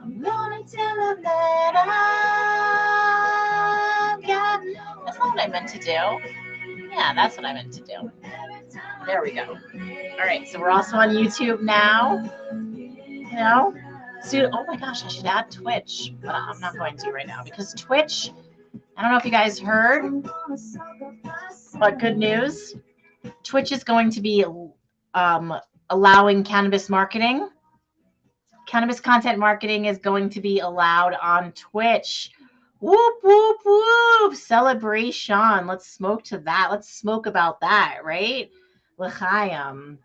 I'm gonna tell him that I've got. That's not what I meant to do. Yeah, that's what I meant to do. There we go. All right, so we're also on YouTube now. You know, so oh my gosh, I should add Twitch, but I'm not going to right now because Twitch. I don't know if you guys heard, but good news. Twitch is going to be allowing cannabis marketing. Cannabis content marketing is going to be allowed on Twitch. Whoop, whoop, whoop. Celebration. Let's smoke to that. Let's smoke about that, right? L'chaim.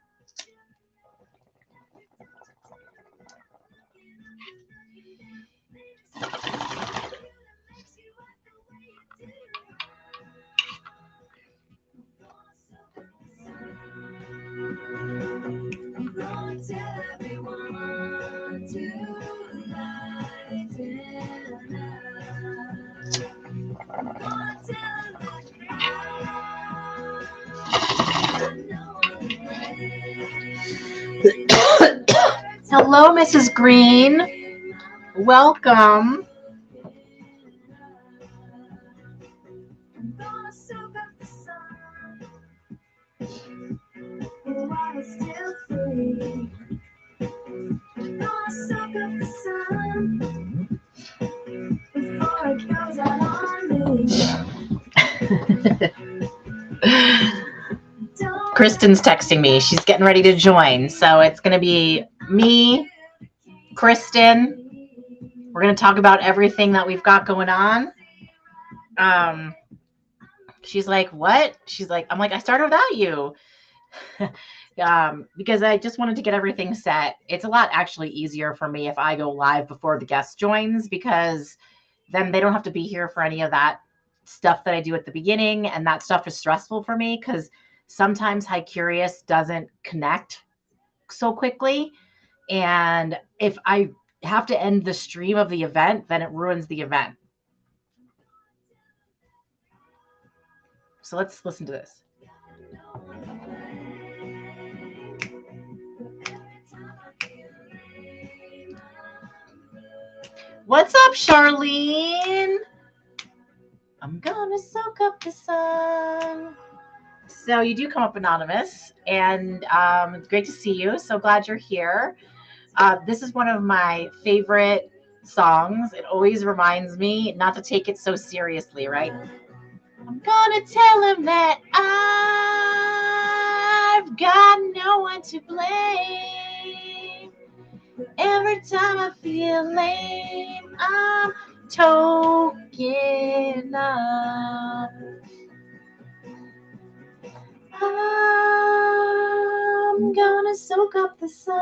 Hello, Mrs. Green. Welcome. Kristen's texting me. She's getting ready to join. So it's going to be me, Kristen. We're going to talk about everything that we've got going on. She's like, what? She's like, I'm like, I started without you. Because I just wanted to get everything set. It's a lot actually easier for me if I go live before the guest joins, because then they don't have to be here for any of that stuff that I do at the beginning. And that stuff is stressful for me because sometimes High Curious doesn't connect so quickly. And if I have to end the stream of the event, then it ruins the event. So let's listen to this. What's up, Charlene? I'm gonna soak up the sun. So you do come up anonymous, and it's great to see you. So glad you're here. This is one of my favorite songs. It always reminds me not to take it so seriously, right? I'm gonna tell him that I've got no one to blame. Every time I feel lame, I'm token up. I'm gonna soak up the sun.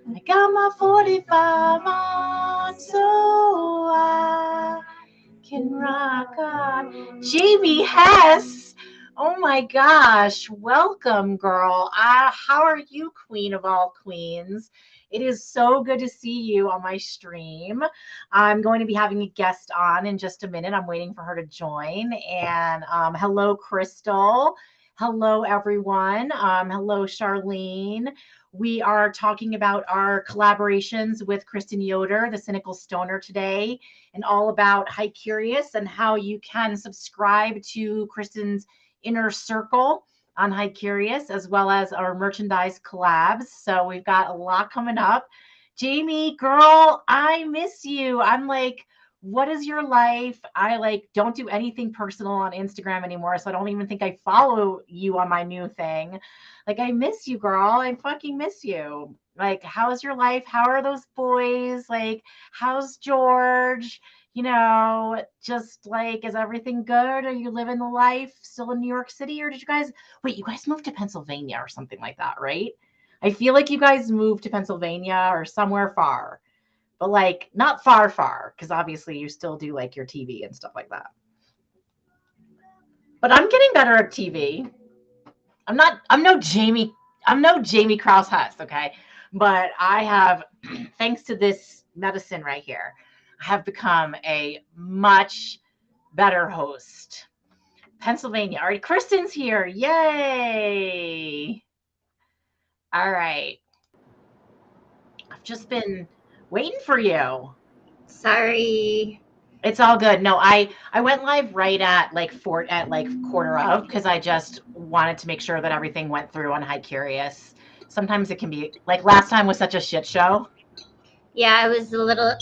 I got my 45 on, so I can rock on. Jamie Hess. Oh my gosh. Welcome, girl. How are you, queen of all queens? It is so good to see you on my stream. I'm going to be having a guest on in just a minute. I'm waiting for her to join. And hello, Crystal. Hello, everyone. Hello, Charlene. We are talking about our collaborations with Kristen Yoder, the Cynical Stoner, today, and all about High Curious and how you can subscribe to Kristen's Inner Circle on High Curious, as well as our merchandise collabs. So we've got a lot coming up. Jamie, girl, I miss you. I'm like, what is your life? I don't do anything personal on Instagram anymore, so I don't even think I follow you on my new thing. Like, I miss you, girl. I fucking miss you. Like, how's your life? How are those boys? Like, how's George? Just like, is everything good? Are you living the life still in New York City? Or did you guys moved to Pennsylvania or something like that, right? I feel like you guys moved to Pennsylvania or somewhere far, but like not far, because obviously you still do like your TV and stuff like that. But I'm getting better at TV. I'm no Jamie Krause Huss, okay? But I have, thanks to this medicine right here, I have become a much better host. Pennsylvania. All right, Kristen's here. Yay. All right. just been waiting for you. Sorry. It's all good. No, I went live right at like quarter of, because I just wanted to make sure that everything went through on High Curious. Sometimes it can be like last time was such a shit show. Yeah, it was a little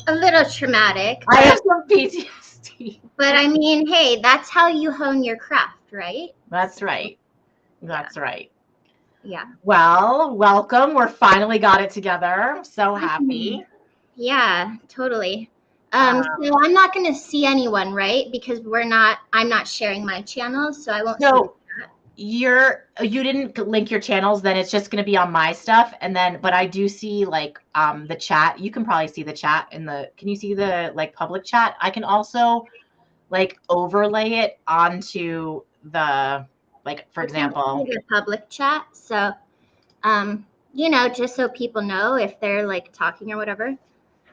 traumatic, I have some PTSD. but I mean, hey, that's how you hone your craft, right? That's right. Yeah. That's right. Yeah. Well, welcome. We're finally got it together. So happy. Yeah, totally. Um, So I'm not going to see anyone, right? Because I'm not sharing my channel, so I won't see. so you didn't link your channels, then it's just going to be on my stuff, and then but I do see like the chat. You can probably see the chat can you see the like public chat? I can also like overlay it onto the, like, for I can't see example, the public chat, so just so people know if they're like talking or whatever.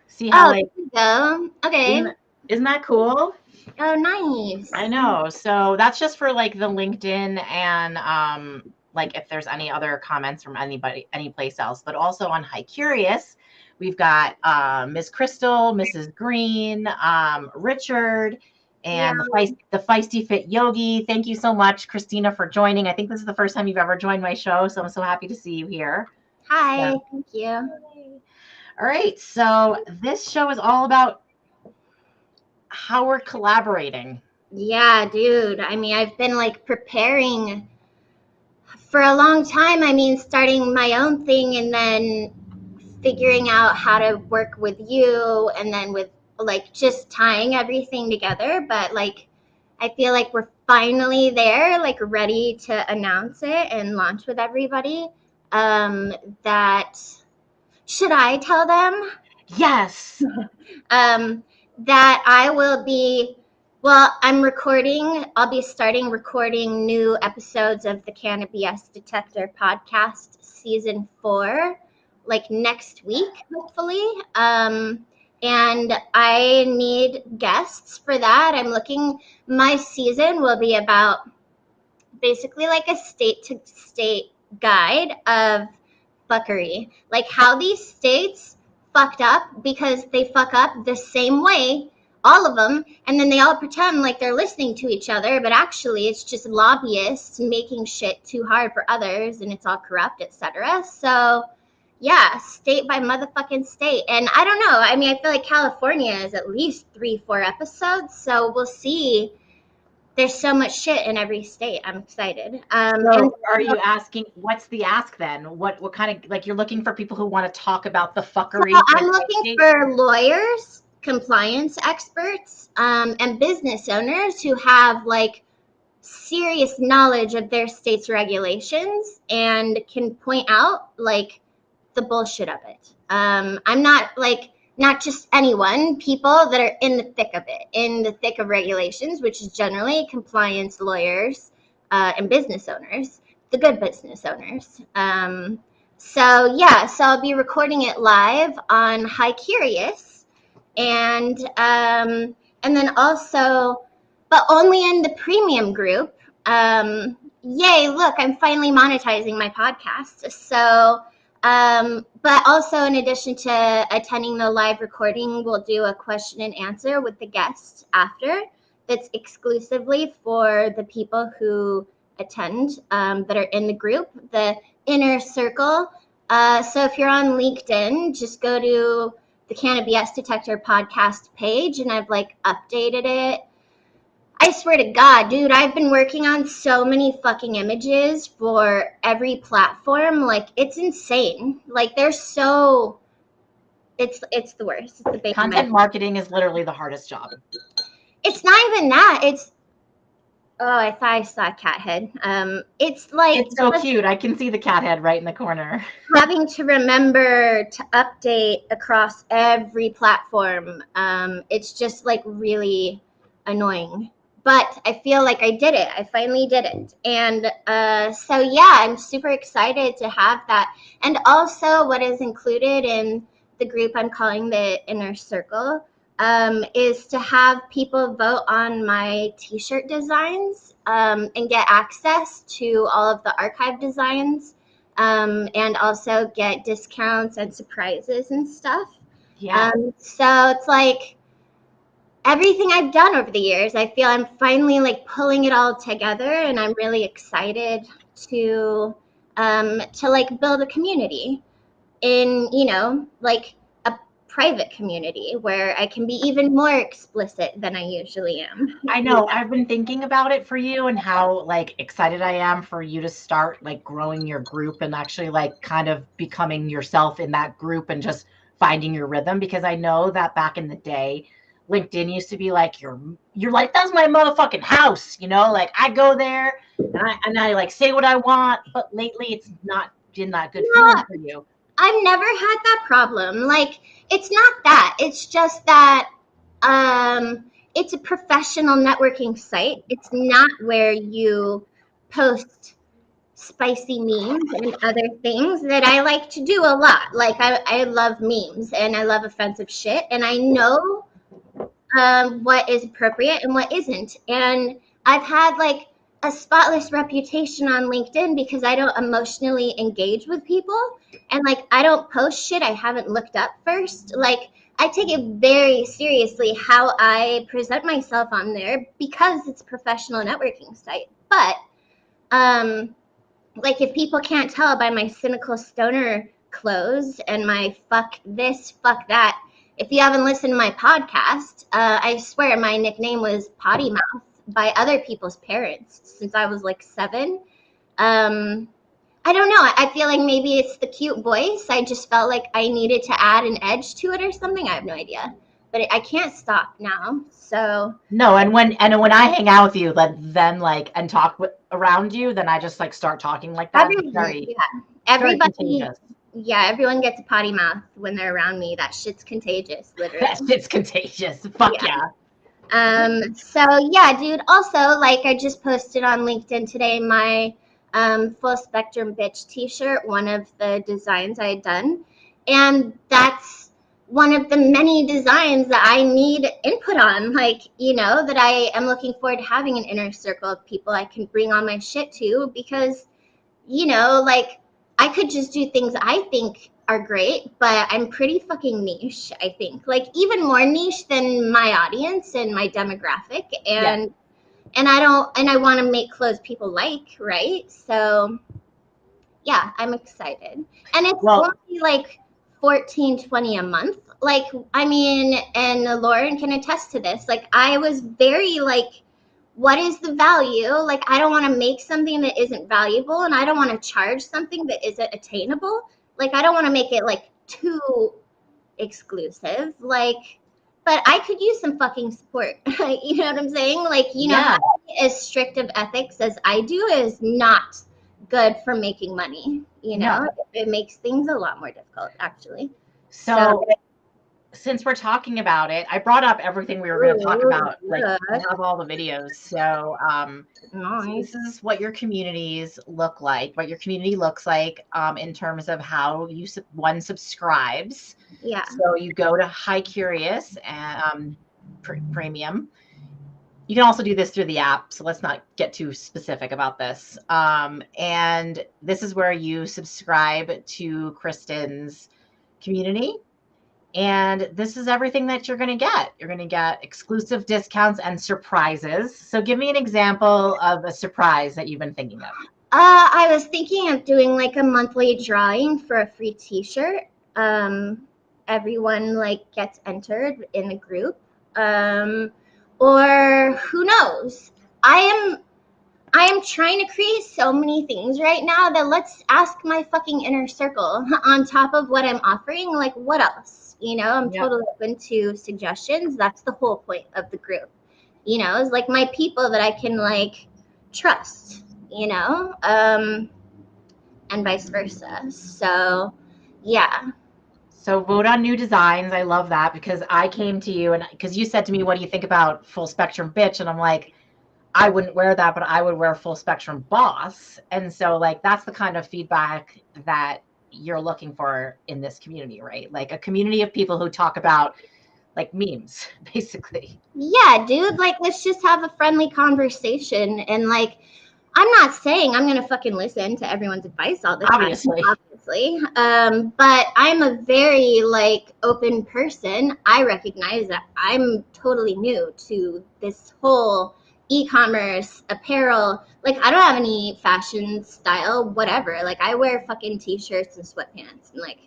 see how Oh, like there you go. Okay. isn't that cool? Oh, nice. I know. So that's just for like the LinkedIn and like if there's any other comments from anybody any place else, but also on High Curious, we've got Ms. Crystal, Mrs. Green, Richard, Yeah. and the feisty fit yogi. Thank you so much, Christina, for joining. I think this is the first time you've ever joined my show, so I'm so happy to see you here. Hi. So, Thank you. all right. So this show is all about how we're collaborating. Yeah, dude. I mean, I've been like preparing for a long time. I mean, starting my own thing and then figuring out how to work with you and then with like just tying everything together. But like, I feel like we're finally there, like ready to announce it and launch with everybody. That should I tell them? Yes. That I will be, well, I'll be starting recording new episodes of the Cannabis Detector podcast season 4, like next week, hopefully. And I need guests for that. My season will be about basically like a state to state guide of fuckery. Like how these states fucked up because they fuck up the same way, all of them, and then they all pretend like they're listening to each other, but actually it's just lobbyists making shit too hard for others and it's all corrupt, etc. So yeah, state by motherfucking state. And I don't know. I mean, I feel like California is at least 3-4 episodes. So we'll see. There's so much shit in every state. I'm excited. And So are you asking, what's the ask then? What kind of, like, you're looking for people who want to talk about the so fuckery I'm in their looking state? for lawyers, compliance experts, and business owners who have like serious knowledge of their state's regulations and can point out like the bullshit of it. I'm not just anyone, people that are in the thick of it, in the thick of regulations, which is generally compliance lawyers and business owners, the good business owners. So I'll be recording it live on High Curious, and then also, but only in the premium group. Yay! Look, I'm finally monetizing my podcast. So, but also in addition to attending the live recording, we'll do a question and answer with the guests after. That's exclusively for the people who attend that are in the group, the inner circle. So if you're on LinkedIn, just go to the Cannabis Detector podcast page, and I've like updated it. I swear to God, dude, I've been working on so many fucking images for every platform. Like, it's insane. Like, it's the worst. It's the bane of my. Content marketing is literally the hardest job. It's not even that. Oh, I thought I saw a cat head. It's like It's so cute. I can see the cat head right in the corner. having to remember to update across every platform. It's just like really annoying. But I feel like I did it. I finally did it. And so, yeah, I'm super excited to have that. And also, what is included in the group I'm calling the Inner Circle is to have people vote on my t shirt designs and get access to all of the archive designs and also get discounts and surprises and stuff. Yeah. So it's like everything I've done over the years, I feel I'm finally like pulling it all together, and I'm really excited to like build a community in, like a private community where I can be even more explicit than I usually am. I know. I've been thinking about it for you and how like excited I am for you to start like growing your group and actually like kind of becoming yourself in that group and just finding your rhythm, because I know that back in the day LinkedIn used to be like you're like that's my motherfucking house, like I go there and I like say what I want, but lately it's not been that good No, feeling for you. I've never had that problem. Like, it's not that. It's just that it's a professional networking site. It's not where you post spicy memes and other things that I like to do a lot. Like, I love memes and I love offensive shit, and I know what is appropriate and what isn't. And I've had like a spotless reputation on LinkedIn because I don't emotionally engage with people, and like I don't post shit I haven't looked up first. Like, I take it very seriously how I present myself on there because it's a professional networking site. But like, if people can't tell by my Cynical Stoner clothes and my fuck this, fuck that, if you haven't listened to my podcast, I swear my nickname was Potty Mouth by other people's parents since I was like 7. I don't know. I feel like maybe it's the cute voice. I just felt like I needed to add an edge to it or something. I have no idea. But I can't stop now. So No, and when I hang out with you, then like and talk around you, then I just like start talking like that. It's very very everybody, contagious. yeah, everyone gets a potty mouth when they're around me. That shit's contagious, literally. That shit's contagious. Fuck Yeah. yeah. So yeah, dude. Also, like, I just posted on LinkedIn today my full spectrum bitch t-shirt, one of the designs I had done. And that's one of the many designs that I need input on, like, that I am looking forward to having an inner circle of people I can bring on my shit to, because like, I could just do things I think are great, but I'm pretty fucking niche, I think. Like, even more niche than my audience and my demographic. And I want to make clothes people like, right? So yeah, I'm excited. And it's Well, only like 14-20 a month. Like, I mean, and Lauren can attest to this. Like, I was very like, what is the value? Like, I don't want to make something that isn't valuable, and I don't want to charge something that isn't attainable. Like, I don't want to make it like too exclusive. Like, but I could use some fucking support. You know what I'm saying? Like, yeah. having as strict of ethics as I do is not good for making money. No. It makes things a lot more difficult, actually. So, So since we're talking about it, I brought up everything we were going to talk about. Like, I have all the videos. So nice. this is what your communities look like, what your community looks like in terms of how one subscribes. Yeah. So you go to High Curious and premium. You can also do this through the app, so let's not get too specific about this. And this is where you subscribe to Kristen's community. And this is everything that you're going to get. You're going to get exclusive discounts and surprises. So give me an example of a surprise that you've been thinking of. I was thinking of doing like a monthly drawing for a free t-shirt. Everyone like gets entered in the group. Or who knows? I am trying to create so many things right now that let's ask my fucking inner circle on top of what I'm offering. Like, what else? I'm totally open to suggestions. That's the whole point of the group. Is like my people that I can like trust, and vice versa. So yeah. So vote on new designs. I love that, because I came to you and because you said to me, what do you think about full spectrum bitch? And I'm like, I wouldn't wear that, but I would wear full spectrum boss. And so like, that's the kind of feedback that you're looking for in this community, right? Like a community of people who talk about like memes, basically. Yeah, dude, like, let's just have a friendly conversation. And like, I'm not saying I'm gonna fucking listen to everyone's advice all the time, obviously. But I'm a very like open person. I recognize that I'm totally new to this whole e-commerce apparel. Like I don't have any fashion style, whatever. Like I wear fucking t-shirts and sweatpants and like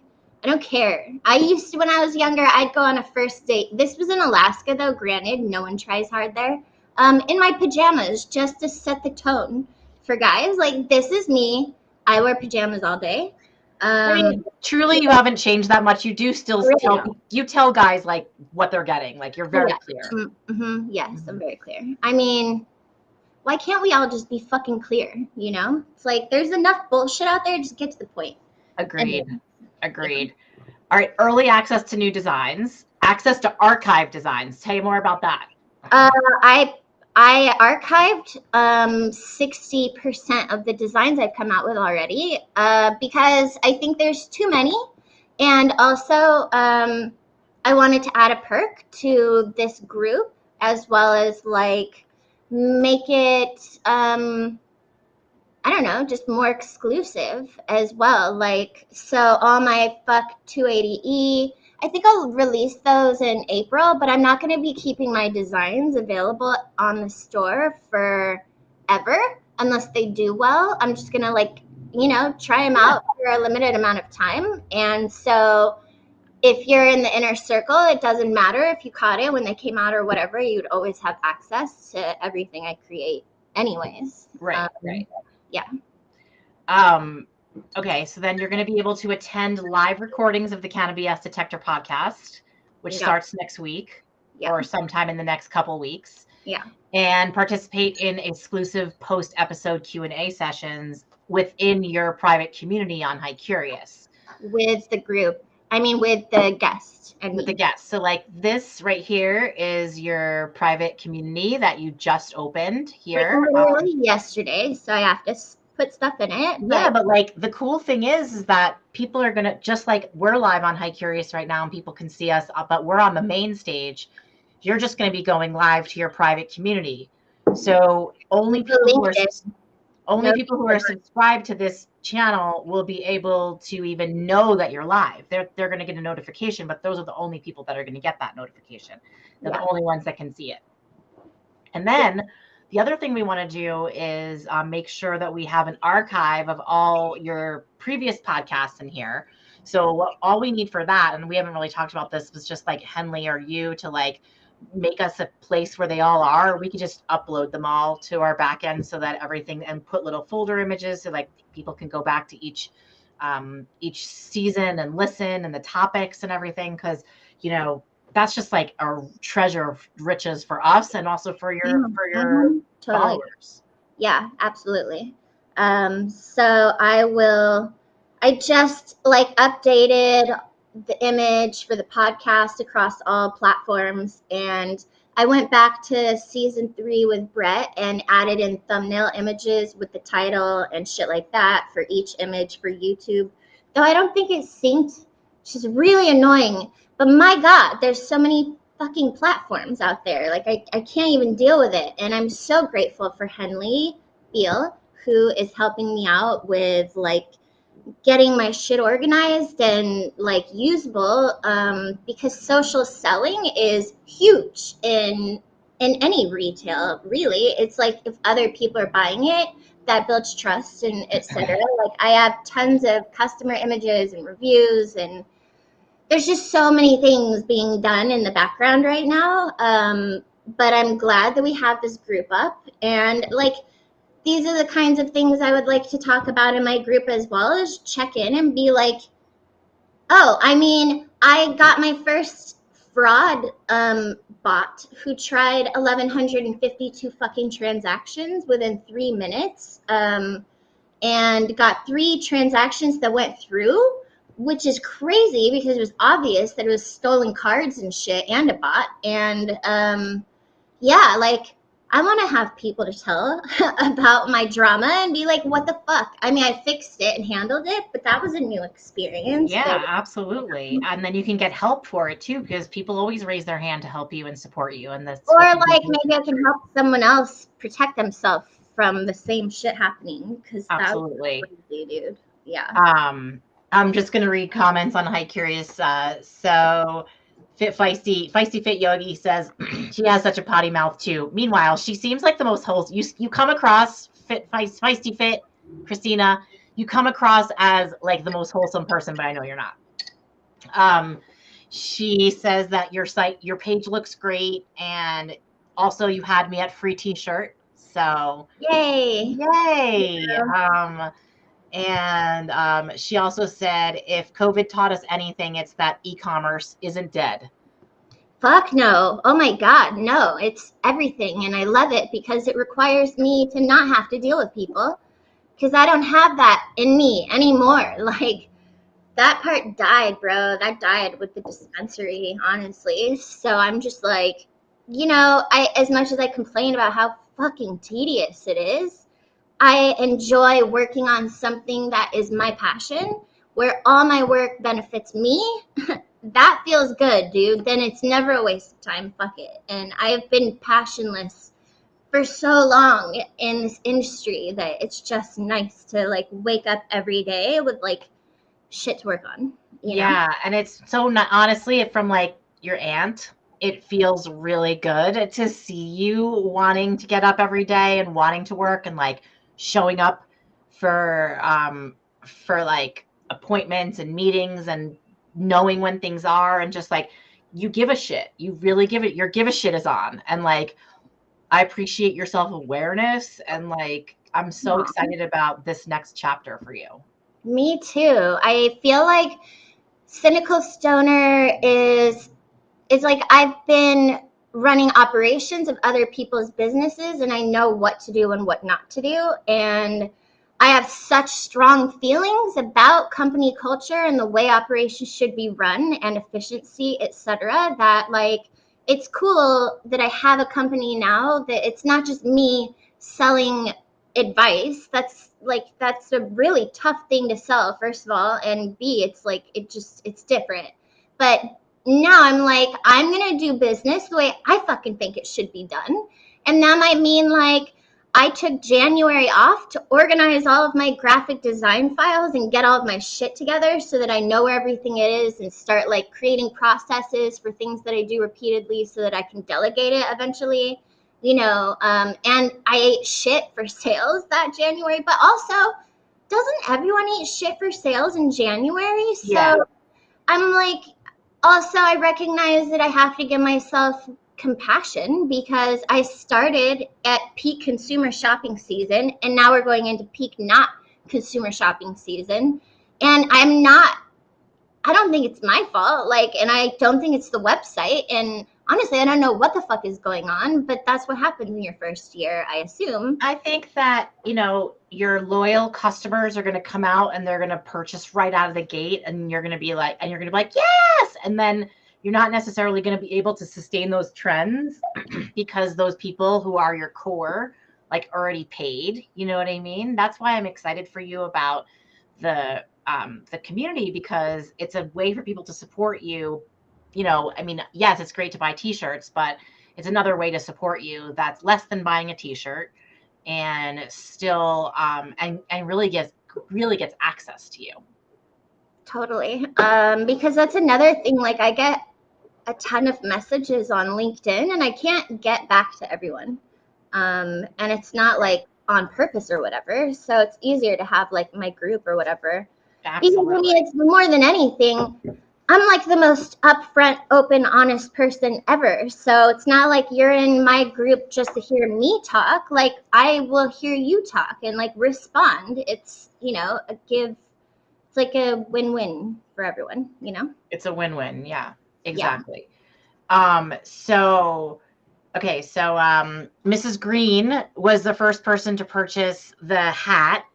I don't care. I used to when I was younger, I'd go on a first date. This was in Alaska though, granted, no one tries hard there. In my pajamas just to set the tone for guys. Like this is me. I wear pajamas all day. I mean, truly, you haven't changed that much. You do still tell guys like what they're getting. Like you're very clear. Mm-hmm. Yes, I'm very clear. I mean, why can't we all just be fucking clear? You know, it's like there's enough bullshit out there. Just get to the point. Agreed. All right, early access to new designs, access to archive designs. Tell you more about that. I archived 60% of the designs I've come out with already because I think there's too many. And also, I wanted to add a perk to this group as well as like make it, I don't know, just more exclusive as well. Like, so all my Fuck 280E, I think I'll release those in April, but I'm not going to be keeping my designs available on the store forever unless they do well. I'm just going to like, you know, try them out for a limited amount of time. And so if you're in the inner circle, it doesn't matter if you caught it when they came out or whatever, you'd always have access to everything I create anyways. Right. Yeah. Okay, so then you're going to be able to attend live recordings of the Cannabis Detector podcast, which starts next week or sometime in the next couple weeks. Yeah. And participate in exclusive post-episode Q&A sessions within your private community on High Curious. With the group. I mean, with the guests. With the guests. So like this right here is your private community that you just opened here. Literally yesterday, so I have to put stuff in it. Yeah, but like the cool thing is that people are gonna, just like we're live on High Curious right now and people can see us, but we're on the main stage. You're just going to be going live to your private community. So only people who are subscribed to this channel will be able to even know that you're live. They're going to get a notification, but those are the only people that are going to get that notification. They're the only ones that can see it. And then the other thing we want to do is make sure that we have an archive of all your previous podcasts in here. So all we need for that, and we haven't really talked about this, was just like Henley or you to like make us a place where they all are. We could just upload them all to our back end so that everything, and put little folder images so like people can go back to each season and listen, and the topics and everything. Cause you know, that's just like a treasure of riches for us and also for your followers. Yeah, absolutely. So I just like updated the image for the podcast across all platforms, and I went back to season 3 with Brett and added in thumbnail images with the title and shit like that for each image for YouTube. Though I don't think it's synced, which is really annoying. But my God, there's so many fucking platforms out there. Like I can't even deal with it. And I'm so grateful for Henley Beal, who is helping me out with like getting my shit organized and like usable, because social selling is huge in any retail, really. It's like if other people are buying it, that builds trust and etc. Like I have tons of customer images and reviews, and there's just so many things being done in the background right now. But I'm glad that we have this group up, and like these are the kinds of things I would like to talk about in my group as well, as check in and be like, oh, I mean, I got my first fraud bot who tried 1,152 fucking transactions within 3 minutes, and got 3 transactions that went through, which is crazy because it was obvious that it was stolen cards and shit and a bot. And yeah, like I want to have people to tell about my drama and be like, what the fuck? I mean, I fixed it and handled it, but that was a new experience. Yeah, absolutely. And then you can get help for it too, because people always raise their hand to help you and support you. And that's or like maybe I can help someone else protect themselves from the same shit happening, because that was Absolutely. crazy, dude. Yeah. I'm just gonna read comments on Hi Curious. So Fit Feisty Fit Yogi says she has such a potty mouth too. Meanwhile, she seems like the most wholesome. You come across Feisty Fit Christina. You come across as like the most wholesome person, but I know you're not. She says that your page looks great, and also you had me at free T-shirt. So Yay. yay! Yeah. And she also said, if COVID taught us anything, it's that e-commerce isn't dead. Fuck no. Oh my God, no. It's everything. And I love it because it requires me to not have to deal with people, because I don't have that in me anymore. Like, that part died, bro. That died with the dispensary, honestly. So I'm just like, as much as I complain about how fucking tedious it is, I enjoy working on something that is my passion, where all my work benefits me. That feels good, dude. Then it's never a waste of time. Fuck it. And I've been passionless for so long in this industry that it's just nice to like wake up every day with like shit to work on, Yeah, and it's so not honestly from like your aunt. It feels really good to see you wanting to get up every day and wanting to work and like showing up for like appointments and meetings and knowing when things are and just like you give a shit. You really give it your give a shit is on. And like I appreciate your self-awareness and like I'm so Aw. excited about this next chapter for you. Me too. I feel like Cynical Stoner is like I've been running operations of other people's businesses, and I know what to do and what not to do. And I have such strong feelings about company culture and the way operations should be run and efficiency, etc., that like it's cool that I have a company now that it's not just me selling advice. That's a really tough thing to sell, first of all, and B, it's like it's different. But now I'm like, I'm gonna do business the way I fucking think it should be done. And that might mean like I took January off to organize all of my graphic design files and get all of my shit together so that I know where everything is and start like creating processes for things that I do repeatedly so that I can delegate it eventually. And I ate shit for sales that January, but also doesn't everyone eat shit for sales in January? Yeah. So I'm like, also, I recognize that I have to give myself compassion because I started at peak consumer shopping season and now we're going into peak not consumer shopping season. And I don't think it's my fault. Like, and I don't think it's the website. And honestly, I don't know what the fuck is going on, but that's what happens in your first year, I assume. I think that, your loyal customers are going to come out and they're going to purchase right out of the gate and you're going to be like, yes. And then you're not necessarily going to be able to sustain those trends because those people who are your core, like already paid, you know what I mean? That's why I'm excited for you about the community because it's a way for people to support you. I mean, yes, it's great to buy t-shirts, but it's another way to support you that's less than buying a t-shirt and still and really gets access to you. Totally. Because that's another thing. Like, I get a ton of messages on LinkedIn and I can't get back to everyone. And it's not like on purpose or whatever. So it's easier to have like my group or whatever. Because I Absolutely. mean, it's more than anything, I'm like the most upfront, open, honest person ever. So it's not like you're in my group just to hear me talk. Like, I will hear you talk and like respond. It's, it's like a win-win for everyone. It's a win-win. Yeah, Yeah. exactly. So okay, so Mrs. Green was the first person to purchase the hat,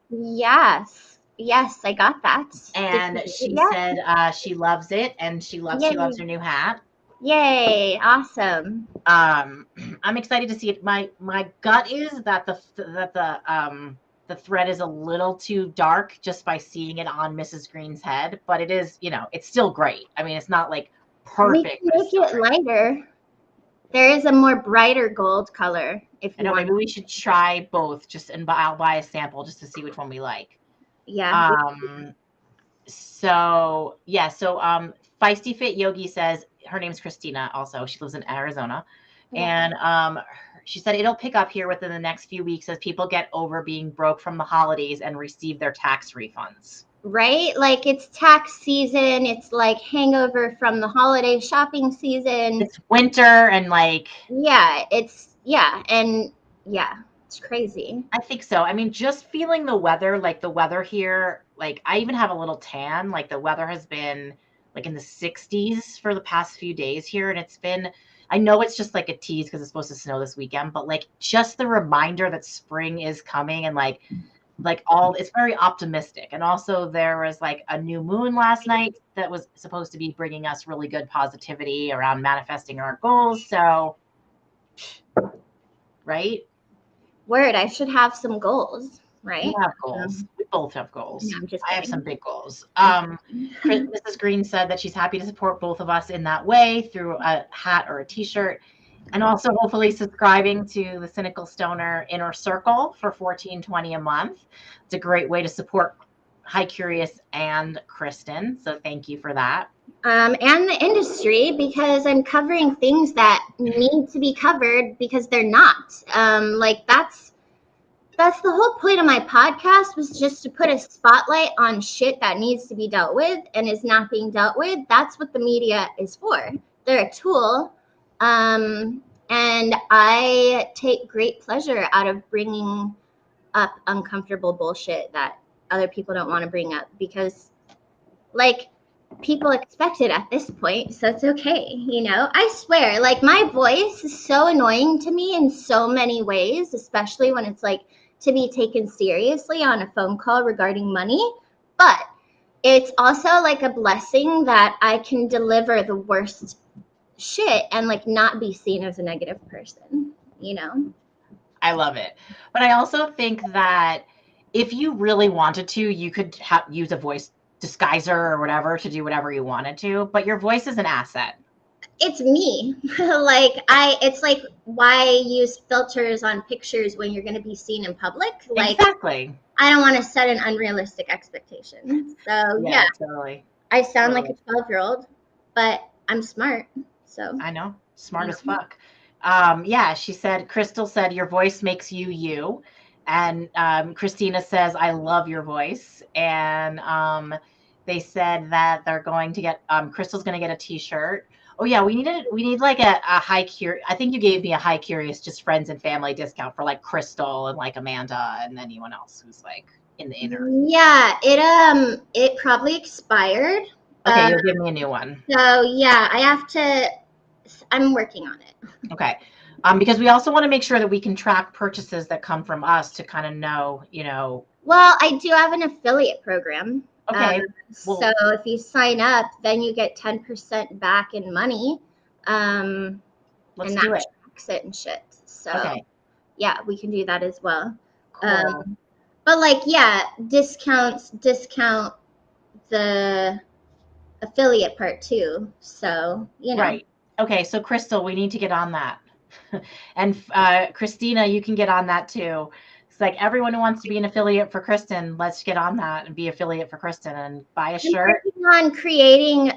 Yes, I got that. Did you and get it she yet? said she loves it and she loves Yay. her new hat. Yay. Awesome. I'm excited to see it. My gut is that the thread is a little too dark just by seeing it on Mrs. Green's head, but it is, it's still great. I mean, it's not like We perfect, can but it's make still it great. lighter. There is a more brighter gold color if I you know want. maybe we should try both and I'll buy a sample just to see which one we like. Yeah. So yeah, Feisty Fit Yogi says her name's Christina also. She lives in Arizona. And she said it'll pick up here within the next few weeks as people get over being broke from the holidays and receive their tax refunds. Right? Like it's tax season. It's like hangover from the holiday shopping season. It's winter and like it's crazy. I think so. I mean, just feeling the weather, like the weather here, like I even have a little tan. Like the weather has been like in the 60s for the past few days here. And it's been, I know it's just like a tease because it's supposed to snow this weekend, but like just the reminder that spring is coming and like all it's very optimistic. And also there was like a new moon last night that was supposed to be bringing us really good positivity around manifesting our goals. So, right? Word, I should have some goals, right? You have goals. We both have goals. No, I'm just I have kidding. some big goals. Mrs. Green said that she's happy to support both of us in that way through a hat or a t-shirt. And also hopefully subscribing to the Cynical Stoner Inner Circle for $14.20 a month. It's a great way to support Hi Curious and Kristen. So thank you for that. And the industry, because I'm covering things that need to be covered because they're not. Like that's the whole point of my podcast, was just to put a spotlight on shit that needs to be dealt with and is not being dealt with. That's what the media is for. They're a tool. And I take great pleasure out of bringing up uncomfortable bullshit that other people don't want to bring up, because like people expect it at this point, so it's okay. I swear, like my voice is so annoying to me in so many ways, especially when it's like to be taken seriously on a phone call regarding money. But it's also like a blessing that I can deliver the worst shit and like not be seen as a negative person. I love it. But I also think that if you really wanted to, you could use a voice disguiser or whatever to do whatever you wanted to, but your voice is an asset. It's me. It's like, why use filters on pictures when you're going to be seen in public? Like, exactly. I don't want to set an unrealistic expectation. So yeah, totally. I sound like a 12-year-old, but I'm smart. So I know, smart as fuck. Yeah, she said, Crystal said, your voice makes you you. And Christina says, I love your voice. And they said that they're going to get, Crystal's going to get a t-shirt. Oh yeah, we need like a high curious. I think you gave me a high curious, just friends and family discount for like Crystal and like Amanda and anyone else who's like in the inner. Yeah, it probably expired. Okay, you'll give me a new one. So yeah, I'm working on it. Okay. Because we also want to make sure that we can track purchases that come from us to kind of know, Well, I do have an affiliate program. Okay. So if you sign up, then you get 10% back in money. Let's and do that it. tracks it and shit. So Okay. yeah, we can do that as well. Cool. But like, yeah, discount the affiliate part too. So, Right. Okay. So Crystal, we need to get on that. And Christina, you can get on that too. It's like everyone who wants to be an affiliate for Kristen, let's get on that and be affiliate for Kristen and buy a shirt. I'm working on creating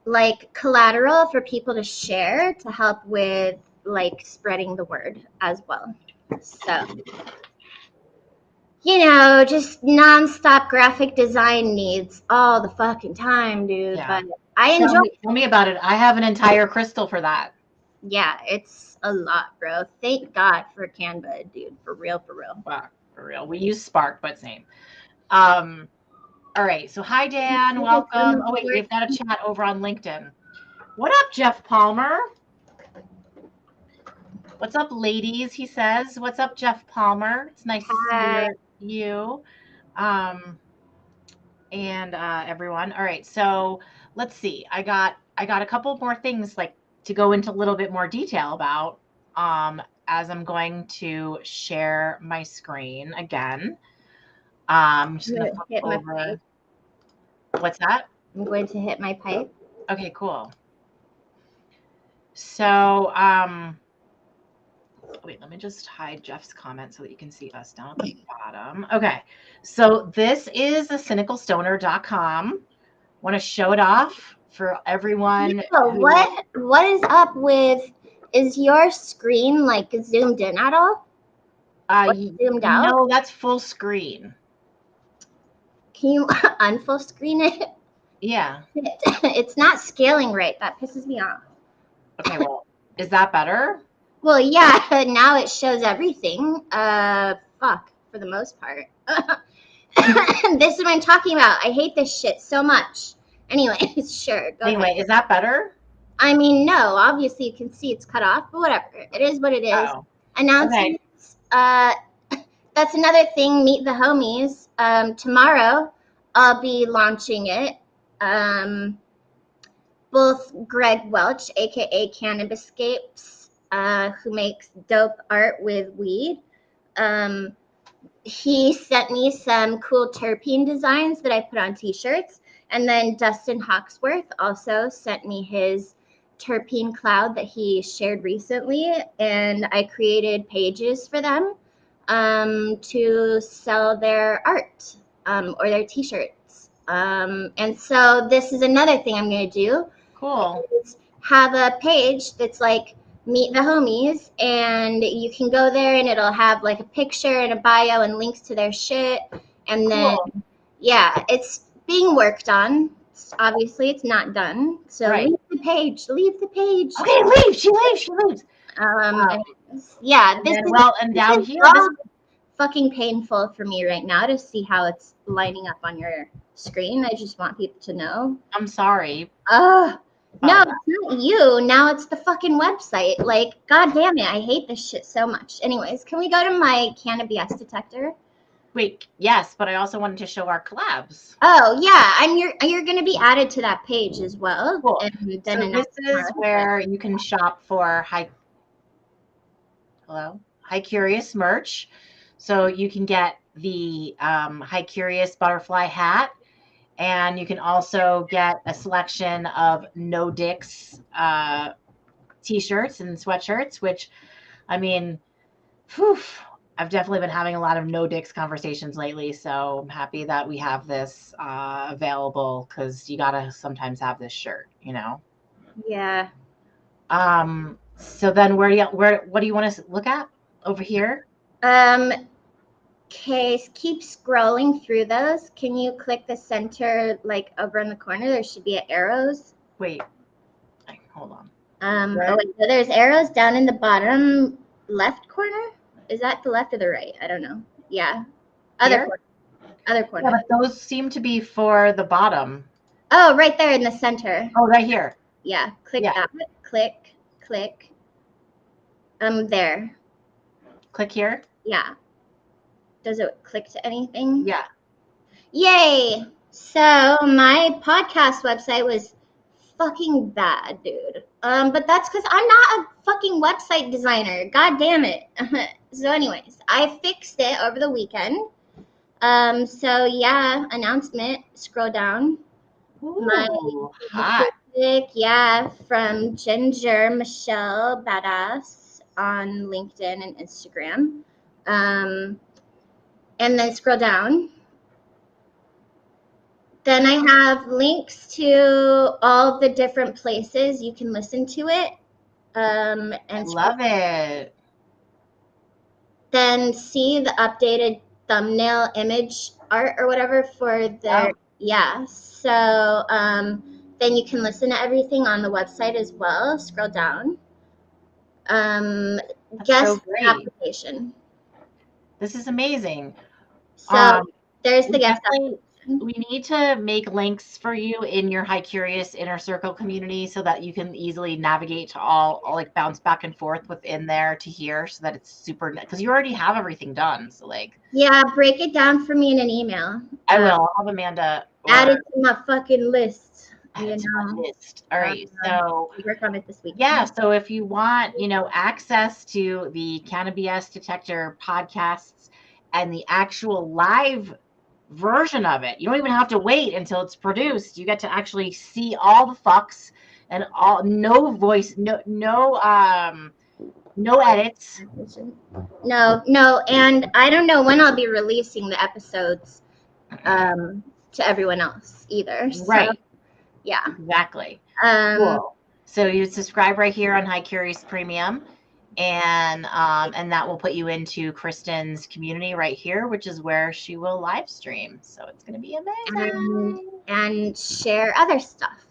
like collateral for people to share to help with like spreading the word as well. So just nonstop graphic design needs all the fucking time, dude. Yeah. But I enjoy it. Tell me about it. I have an entire crystal for that. Yeah, it's a lot, bro. Thank God for Canva, dude. For real. Wow, for real. We use Spark, but same. All right. So hi, Dan. Welcome. Oh, wait, we've got a chat over on LinkedIn. What up, Jeff Palmer? What's up, ladies? He says. What's up, Jeff Palmer? It's nice to see you. And everyone. All right. So let's see. I got a couple more things like to go into a little bit more detail about as I'm going to share my screen again. I'm just going to flip over. What's that? I'm going to hit my pipe. Okay, cool. So wait, let me just hide Jeff's comment so that you can see us down at the bottom. Okay. So this is the cynicalstoner.com. Want to show it off for everyone? What is up with, is your screen like zoomed in at all? Zoomed out? No, that's full screen. Can you unfull screen it? Yeah. It's not scaling right. That pisses me off. Okay, well, is that better? Well, yeah, now it shows everything. Fuck, for the most part. This is what I'm talking about. I hate this shit so much. Anyways, sure. Go Anyway, ahead. is that better? I mean, no, obviously you can see it's cut off, but whatever. It is what it is. Oh. Announcements. Okay. That's another thing. Meet the homies. Tomorrow I'll be launching it. Both Greg Welch, aka Cannabiscapes, who makes dope art with weed. He sent me some cool terpene designs that I put on t-shirts. And then Dustin Hawksworth also sent me his terpene cloud that he shared recently. And I created pages for them to sell their art or their t-shirts. And so this is another thing I'm going to do. Cool. Have a page that's like Meet the Homies, and you can go there and it'll have like a picture and a bio and links to their shit. And then, yeah, it's being worked on. Obviously, it's not done. So leave the page. Leave the page. Okay, leave. She leaves. Yeah, this is and down here, fucking painful for me right now to see how it's lining up on your screen. I just want people to know. I'm sorry. No, it's not you. Now it's the fucking website. Like, god damn it, I hate this shit so much. Anyways, can we go to my cannabis detector? Wait, yes, but I also wanted to show our collabs. Oh yeah, you're gonna be added to that page as well. Cool. And then so this is where you can shop for High Curious merch. So you can get the High Curious butterfly hat. And you can also get a selection of No Dicks t-shirts and sweatshirts, which, I mean, I've definitely been having a lot of No Dicks conversations lately. So I'm happy that we have this available, because you got to sometimes have this shirt, you know? Yeah. So then what do you want to look at over here? Okay, keep scrolling through those. Can you click the center, like over in the corner? There should be arrows. Wait, hold on. Oh wait, so there's arrows down in the bottom left corner. Is that the left or the right? I don't know. Yeah, other corner. Yeah, but those seem to be for the bottom. Oh, right there in the center. Oh, right here. Yeah, click that. Click. There. Click here. Yeah. Does it click to anything? Yeah. Yay! So my podcast website was fucking bad, dude. But that's because I'm not a fucking website designer. God damn it. So anyways, I fixed it over the weekend. So yeah, announcement. Scroll down. Ooh, hot. Yeah, from Ginger Michelle Badass on LinkedIn and Instagram. And then scroll down. Then I have links to all the different places you can listen to it. And I love it. Then see the updated thumbnail image art or whatever for the So then you can listen to everything on the website as well. Scroll down. Guest application. This is amazing. So there's the guest application. We need to make links for you in your High Curious Inner Circle community so that you can easily navigate to all like bounce back and forth within there to here, so that it's super, because you already have everything done. So like, yeah, break it down for me in an email. I will. I'll have Amanda add it to my fucking list. All right. So work on it this week. Yeah. So if you want, access to the Cannabis Detector podcasts and the actual live version of it, you don't even have to wait until it's produced. You get to actually see all the fucks and no No edits. No, and I don't know when I'll be releasing the episodes to everyone else either. So Right. yeah. Exactly. Um, Cool. So you subscribe right here on High Curious Premium, and that will put you into Kristen's community right here, which is where she will live stream. So it's going to be and amazing. and share other stuff.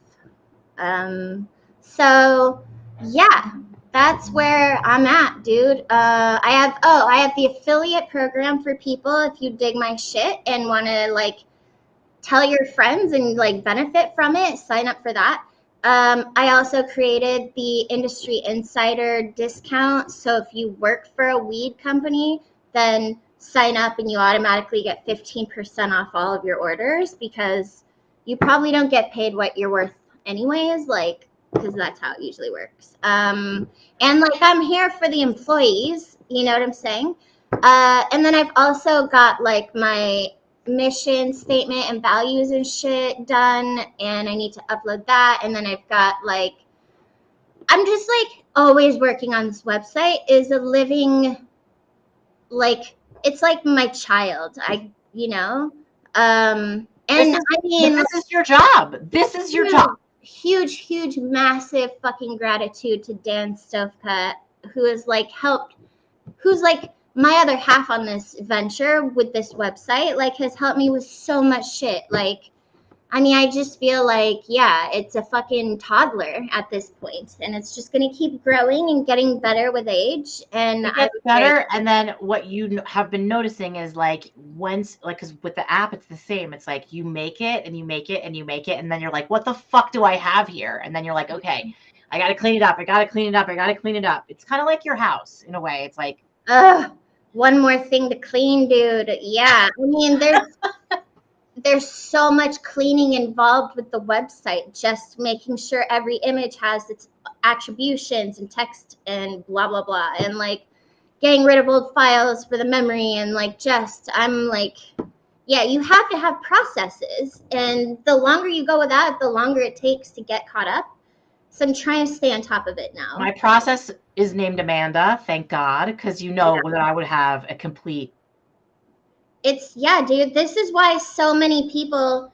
So yeah, that's where I'm at, dude. I have the affiliate program for people if you dig my shit and want to like tell your friends and like benefit from it, sign up for that. I also created the industry insider discount. So if you work for a weed company, then sign up and you automatically get 15% off all of your orders because you probably don't get paid what you're worth anyways, like, because that's how it usually works. And like, I'm here for the employees, you know what I'm saying? And then I've also got like my mission statement and values and shit done, and I need to upload that. And then I've got like, I'm just like always working on this website is a living, like, it's like my child. This And is I mean, this is your job. This is your job. huge, massive fucking gratitude to Dan Stofka, who has like helped, who's like my other half on this venture with this website, like has helped me with so much shit. Like, I mean, I just feel like, yeah, it's a fucking toddler at this point, and it's just going to keep growing and getting better with age. And It I'm gets very, better, and then what you have been noticing is like once, like, because with the app, it's the same. It's like you make it and you make it and you make it, and then you're like, what the fuck do I have here? And then you're like, okay, I got to clean it up. I got to clean it up. I got to clean it up. It's kind of like your house in a way. It's like, ugh, one more thing to clean, dude. Yeah, I mean, there's so much cleaning involved with the website, just making sure every image has its attributions and text and blah blah blah, and like getting rid of old files for the memory, and like just I'm like, yeah, you have to have processes, and the longer you go without it, the longer it takes to get caught up. So I'm trying to stay on top of it now. my process is named Amanda, thank God, because you know that I would have a complete. It's yeah, dude. This is why so many people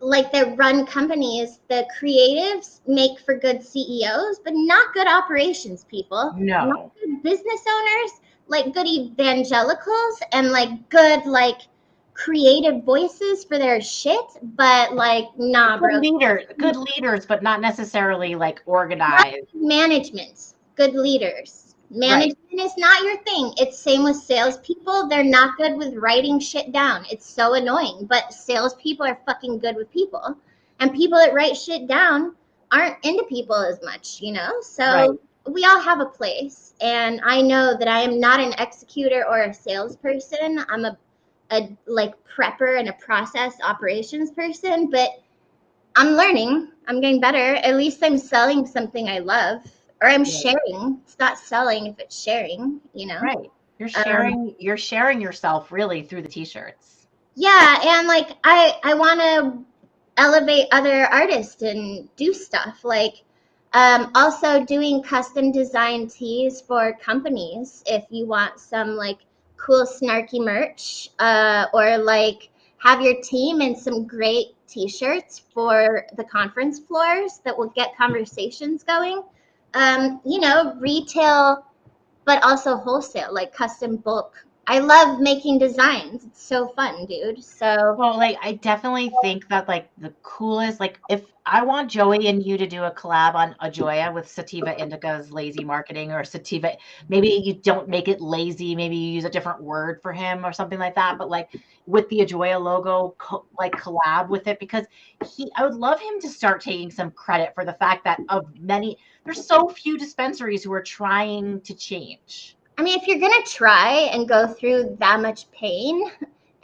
like that run companies, the creatives make for good CEOs, but not good operations people, not No. good business owners, like good evangelicals and like good like creative voices for their shit, but like nah, bro. Good leaders, but not necessarily like Not organized. management, good leaders. Right. Management is not your thing. It's same with salespeople. They're not good with writing shit down. It's so annoying. But salespeople are fucking good with people. And people that write shit down aren't into people as much, you know? Right. So we all have a place. And I know that I am not an executor or a salesperson. I'm a like prepper and a process operations person, but I'm learning. I'm getting better. At least I'm selling something I love, or I'm Right. sharing. It's not selling if it's sharing, you know? Right. Um, You're sharing yourself really through the t-shirts. yeah, and like I want to elevate other artists and do stuff like also doing custom design tees for companies if you want some like cool snarky merch or like have your team in some great t-shirts for the conference floors that will get conversations going. You know, retail but also wholesale, like custom bulk. I love making designs. It's so fun, dude. So Well, like I definitely think that like the coolest, like if I want Joey and you to do a collab on Ajoya with Sativa Indica's lazy marketing or Sativa, maybe you don't make it lazy, maybe you use a different word for him or something like that, but like with the Ajoya logo, like collab with it because I would love him to start taking some credit for the fact that there's so few dispensaries who are trying to change. I mean, if you're gonna try and go through that much pain,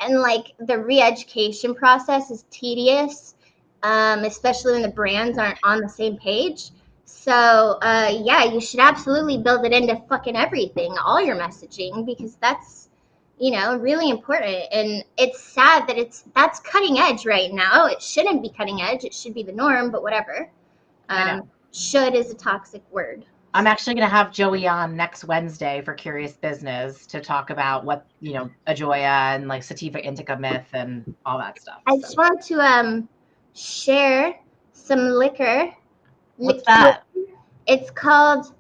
and like the re-education process is tedious, especially when the brands aren't on the same page. So yeah, you should absolutely build it into fucking everything, all your messaging, because that's really important. And it's sad that that's cutting edge right now. It shouldn't be cutting edge. It should be the norm, but whatever. I know. Should is a toxic word. I'm actually going to have Joey on next Wednesday for Curious Business to talk about what, Ajoya and like sativa indica myth and all that stuff. I just want to share some liquor. What's that? It's called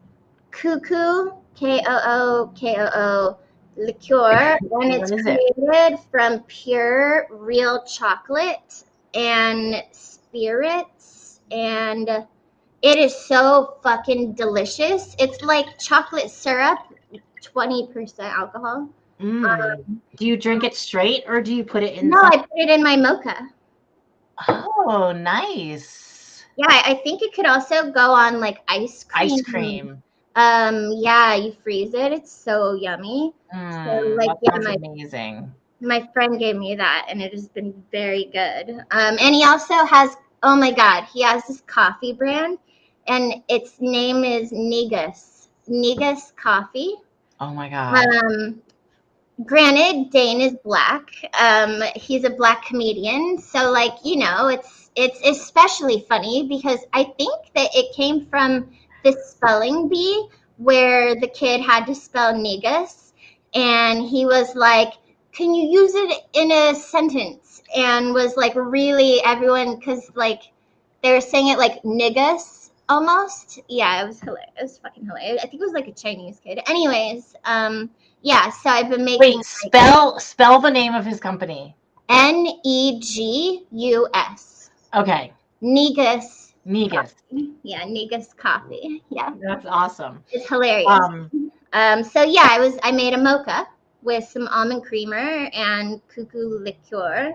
Cuckoo, Kookoo liqueur, and it's created from pure real chocolate and spirits, and it is so fucking delicious. It's like chocolate syrup, 20% alcohol. Do you drink it straight or do you put it in? No, I put it in my mocha. Oh, nice. Yeah, I think it could also go on like ice cream. Ice cream. Yeah, you freeze it. It's so yummy. So, like, that sounds amazing. My friend gave me that, and it has been very good. And he also has, oh my God, he has this coffee brand, and its name is Negus Coffee. Oh my God. Granted, Dane is Black. He's a Black comedian, so like, it's especially funny because I think that it came from the spelling bee where the kid had to spell negus, and he was like, can you use it in a sentence? And was like really everyone, because like they were saying it like niggas almost. Yeah, it was hilarious. It was fucking hilarious. I think it was like a Chinese kid. Anyways, yeah, so I've been making. Wait, spell the name of his company. Negus. Okay. Negus. Yeah, Negus Coffee. Yeah. That's awesome. It's hilarious. So yeah, I made a mocha with some almond creamer and cuckoo liqueur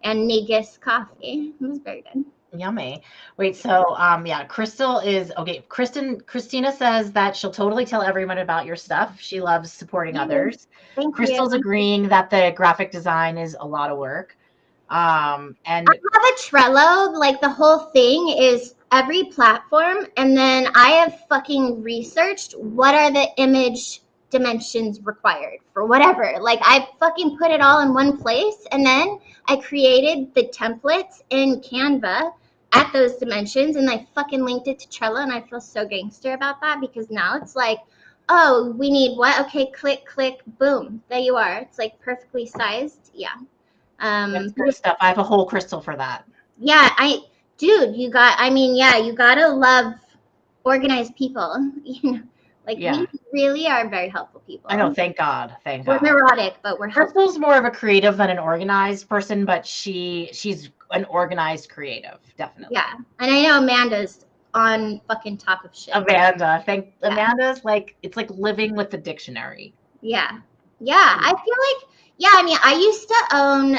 and Negus coffee. It was very good. Yummy. Wait, so Crystal is okay. Christina says that she'll totally tell everyone about your stuff. She loves supporting others. Crystal's agreeing that the graphic design is a lot of work. And I have a Trello. Like the whole thing is every platform, and then I have fucking researched what are the image dimensions required for whatever. Like I fucking put it all in one place, and then I created the templates in Canva at those dimensions, and I fucking linked it to Trello, and I feel so gangster about that because now it's like, oh, we need what? Okay, click, boom, there you are. It's like perfectly sized. Yeah. That's good stuff. I have a whole crystal for that. Yeah, you gotta love organized people. We really are very helpful people. I know, thank God. We're neurotic, but we're helpful. Crystal's more of a creative than an organized person, but she's an organized creative, definitely. Yeah, and I know Amanda's on fucking top of shit. Amanda's like, it's like living with the dictionary. Yeah. I feel like, I used to own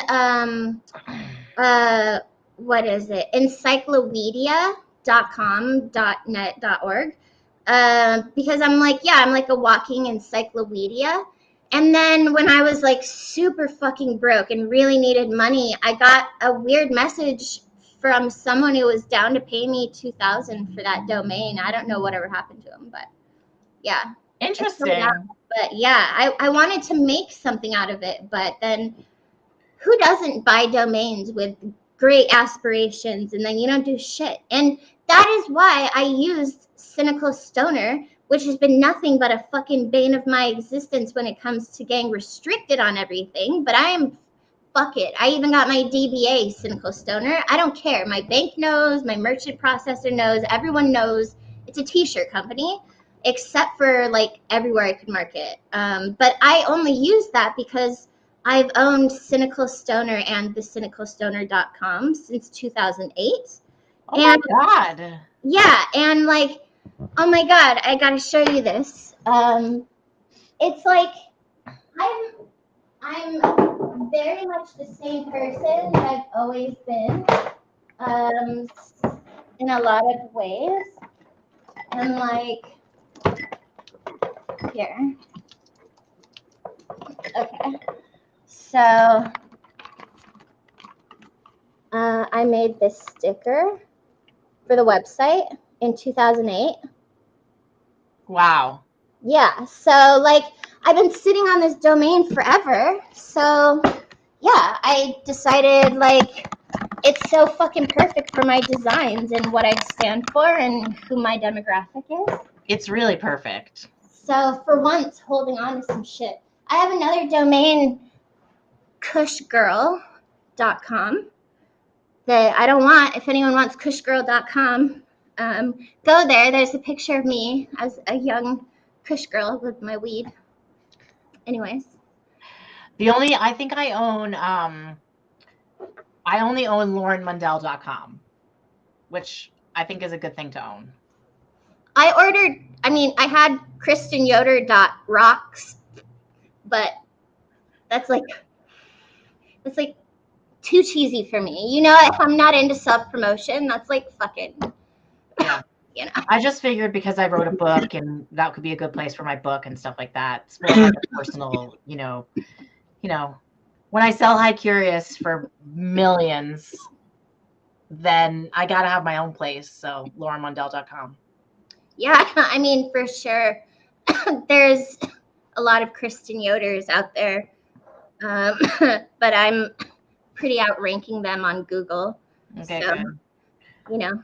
what is it? Encyclopedia.com.net.org. Because I'm like a walking encyclopedia. And then when I was like super fucking broke and really needed money, I got a weird message from someone who was down to pay me $2,000 for that domain. I don't know whatever happened to him, but yeah. Interesting. But yeah, I wanted to make something out of it, but then who doesn't buy domains with great aspirations and then you don't do shit? And that is why I used Cynical Stoner, which has been nothing but a fucking bane of my existence when it comes to getting restricted on everything. But fuck it. I even got my DBA, Cynical Stoner. I don't care. My bank knows, my merchant processor knows, everyone knows. It's a t-shirt company, except for like everywhere I could market. But I only use that because I've owned Cynical Stoner and the cynicalstoner.com since 2008. Oh my God. Yeah, and like, oh my God, I gotta show you this. It's like I'm very much the same person that I've always been, in a lot of ways. And like, here. Okay. So I made this sticker for the website in 2008. Wow. Yeah. So like I've been sitting on this domain forever. So yeah, I decided like it's so fucking perfect for my designs and what I stand for and who my demographic is. It's really perfect. So for once, holding on to some shit. I have another domain, kushgirl.com, that I don't want. If anyone wants kushgirl.com, go there. There's a picture of me as a young kush girl with my weed. Anyways. I think I own, I only own laurenmundell.com, which I think is a good thing to own. I had kristenyoder.rocks, but that's like too cheesy for me. You know, if I'm not into self-promotion, that's like fucking, Yeah. you know. I just figured because I wrote a book and that could be a good place for my book and stuff like that. It's more like a personal, when I sell High Curious for millions, then I got to have my own place. So laurenmundell.com. Yeah, I mean, for sure. There's a lot of Kristen Yoders out there, but I'm pretty outranking them on Google. Okay, so, good. You know.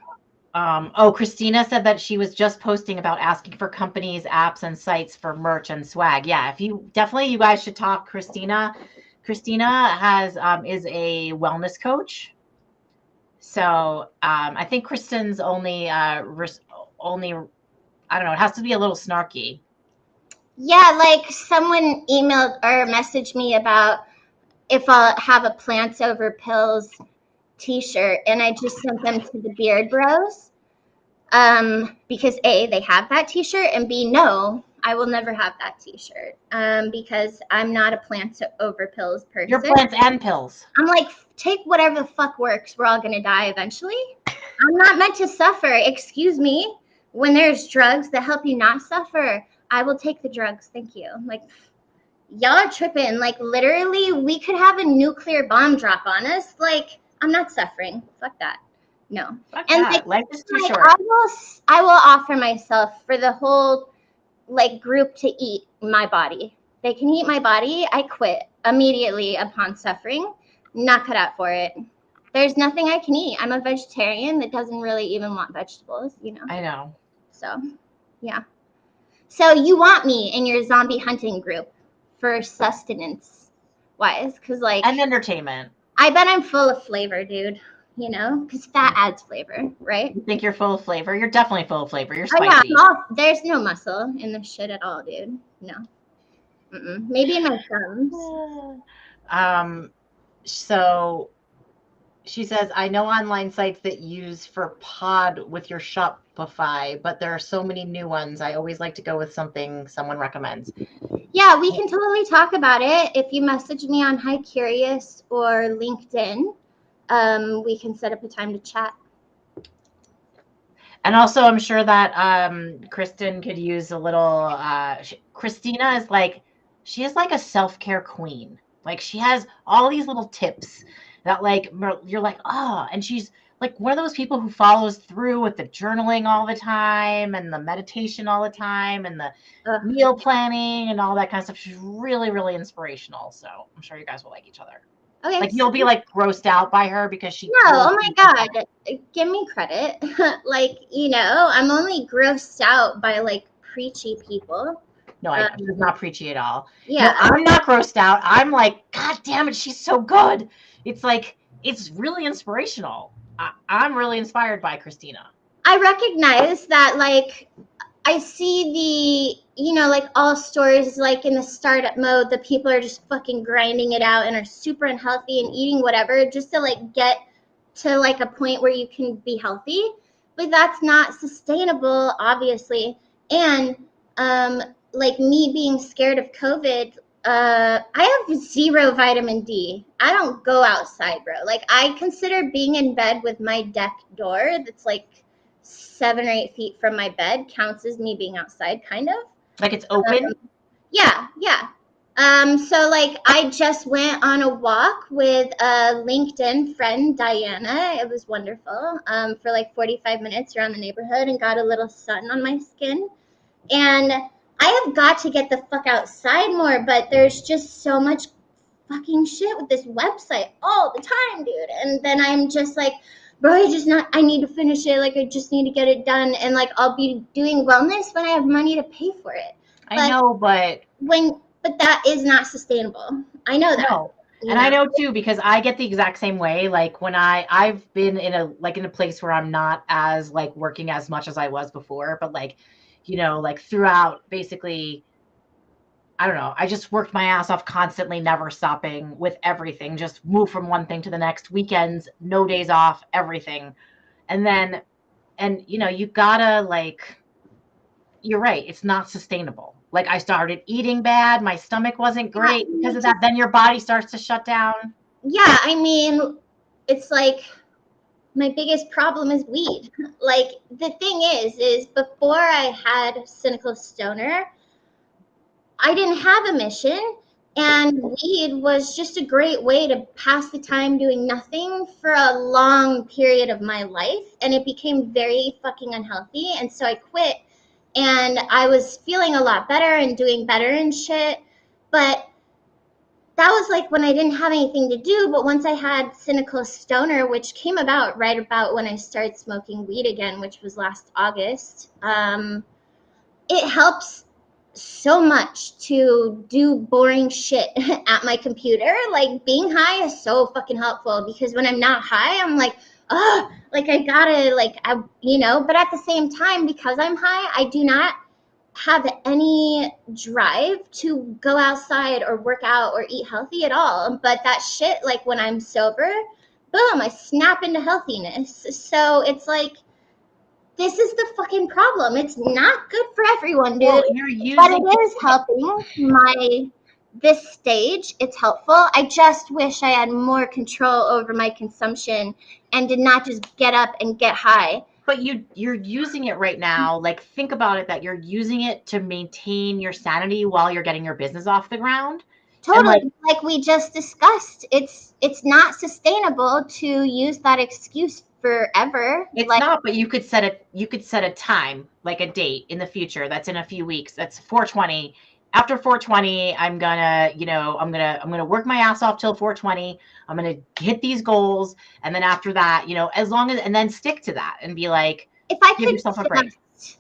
Christina said that she was just posting about asking for companies, apps, and sites for merch and swag. Yeah, you guys should talk. Christina has is a wellness coach. So I think Kristen's only I don't know. It has to be a little snarky. Yeah, like someone emailed or messaged me about if I'll have a Plants Over Pills t-shirt, and I just sent them to the Beard Bros. Because A, they have that t-shirt, and B, no, I will never have that t-shirt. Because I'm not a Plants Over Pills person. You're plants and pills. I'm like, take whatever the fuck works. We're all gonna die eventually. I'm not meant to suffer. Excuse me. When there's drugs that help you not suffer, I will take the drugs. Thank you. Like, y'all are tripping. Like, literally, we could have a nuclear bomb drop on us. Like, I'm not suffering. Fuck that. No. Fuck And that. Life is too short. I will offer myself for the whole group to eat my body. They can eat my body. I quit immediately upon suffering. Not cut out for it. There's nothing I can eat. I'm a vegetarian that doesn't really even want vegetables, you know. I know. So, yeah. So you want me in your zombie hunting group for sustenance wise, because and entertainment. I bet I'm full of flavor, dude. You know, because fat adds flavor, right? You think you're full of flavor? You're definitely full of flavor. You're spicy. There's no muscle in this shit at all, dude. No. Maybe in my thumbs. So she says, I know online sites that use for pod with your Shopify, but there are so many new ones. I always like to go with something someone recommends. Yeah, we can totally talk about it. If you message me on Hi Curious or LinkedIn, we can set up a time to chat. And also, I'm sure that Kristen could use a little. Christina is she is like a self-care queen. Like, she has all these little tips that you're like, oh, and she's like one of those people who follows through with the journaling all the time and the meditation all the time and the meal planning and all that kind of stuff. She's really, really inspirational. So I'm sure you guys will like each other. Okay. Like, you'll be grossed out by her because she. No, oh my God, give me credit. I'm only grossed out by preachy people. No, she's not preachy at all. Yeah. No, I'm not grossed out. I'm like, God damn it, she's so good. It's really inspirational. I'm really inspired by Christina. I recognize that, I see all stories in the startup mode, the people are just fucking grinding it out and are super unhealthy and eating whatever just to get to a point where you can be healthy. But that's not sustainable, obviously. And me being scared of COVID, I have 0 vitamin D. I don't go outside, bro. I consider being in bed with my deck door that's 7 or 8 feet from my bed counts as me being outside, kind of. It's open? Yeah. So I just went on a walk with a LinkedIn friend, Diana. It was wonderful. For 45 minutes around the neighborhood and got a little sun on my skin. And I have got to get the fuck outside more, but there's just so much fucking shit with this website all the time, dude. And then I'm just bro, I need to finish it. Like, I just need to get it done. And like, I'll be doing wellness when I have money to pay for it. I But know, but that is not sustainable. I know that, no. you And I know? know too, because I get the exact same way. Like when I've been in a place where I'm not as like working as much as I was before, but like, like throughout basically, I don't know, I just worked my ass off constantly, never stopping with everything, just move from one thing to the next, weekends, no days off, everything. And then, and you gotta like, you're right, it's not sustainable. Like I started eating bad, my stomach wasn't Yeah, great because of that. Then your body starts to shut down. yeah, I mean, it's like my biggest problem is weed. Like, the thing is before I had Cynical Stoner, I didn't have a mission, and weed was just a great way to pass the time doing nothing for a long period of my life, and it became very fucking unhealthy, and so I quit, and I was feeling a lot better and doing better and shit, but that was like when I didn't have anything to do. But once I had Cynical Stoner, which came about right about when I started smoking weed again, which was last August, it helps so much to do boring shit at my computer. Like, being high is so fucking helpful, because when I'm not high, I'm like, oh, like I gotta, like, but at the same time, because I'm high, I do not have any drive to go outside or work out or eat healthy at all. But that shit, like when I'm sober, boom, I snap into healthiness. So it's like, this is the fucking problem. It's not good for everyone, dude. Well, you're But using it is helping this stage. It's helpful. I just wish I had more control over my consumption and did not just get up and get high. but you're using it right now. Like think about it, that you're using it to maintain your sanity while you're getting your business off the ground. And like Totally, like we just discussed, it's not sustainable to use that excuse forever. it's Like, not, but you could set a time, like a date in the future. That's in a few weeks. That's 420. After 420, I'm gonna work my ass off till 420. I'm gonna hit these goals, and then after that, as long as, and then stick to that and be like, if I give could yourself a break. just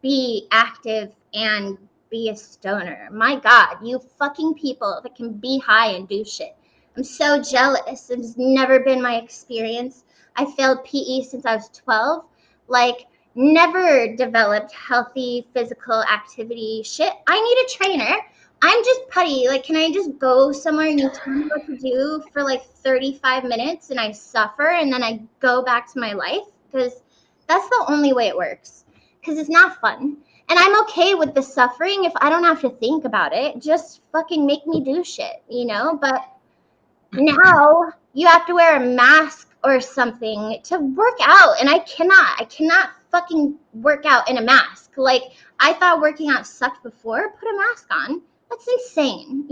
be active and be a stoner, my God, you fucking people that can be high and do shit. I'm so jealous. It's never been my experience. I failed PE since I was 12. Like, never developed healthy physical activity shit. I need a trainer. I'm just putty. Like, can I just go somewhere and you tell me what to do for like 35 minutes and I suffer and then I go back to my life? Because that's the only way it works. Because it's not fun. And I'm okay with the suffering if I don't have to think about it. Just fucking make me do shit, But now you have to wear a mask or something to work out, and I cannot fucking work out in a mask. Like, I thought working out sucked before. Put a mask on. That's insane,